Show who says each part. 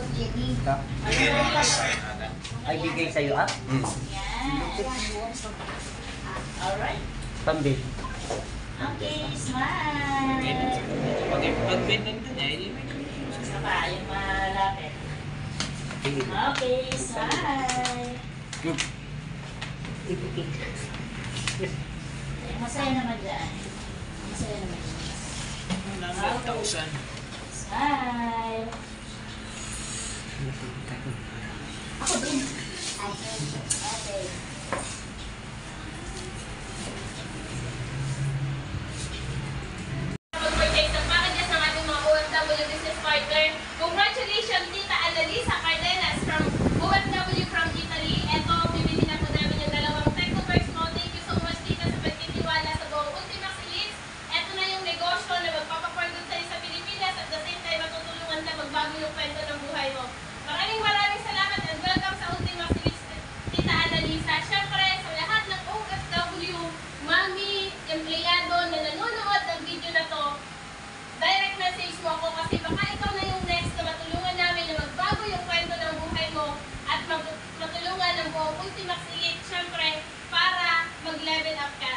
Speaker 1: Ito. Ay, bigay sa'yo, ah?
Speaker 2: Alright.
Speaker 1: Pambit.
Speaker 2: Okay, smile.
Speaker 3: Pag-bend nandun eh.
Speaker 2: Basta pa, yung malapit. Okay, smile. Masaya naman dyan. Masaya naman dyan.
Speaker 3: 100,000.
Speaker 2: Smile. Ako din. Okay.
Speaker 4: Mag-purchase ng packages ng ating mga OFW business partner. Congratulations, Tita Annalisa Cardenas from OFW from Italy. Ito, bibili na po namin yung dalawang Technoverse mo. Thank you so much, Tita, sa pagtitiwala sa buong Ultimax Elite. Ito na yung negosyo na magpapaporgood sa'yo sa Pilipinas at the same time matutulungan ka magbago yung kwento ng buhay mo. Maraming salamat and welcome sa Ultimax Elite, Tita Annalisa. Siyempre, sa lahat ng OFW, mami, empleyado na nanonood ng video na to, direct message mo ako kasi baka ikaw na yung next na matulungan namin na magbago yung kwento ng buhay mo at matulungan ng buong Ultimax Elite, syempre, para mag-level up ka.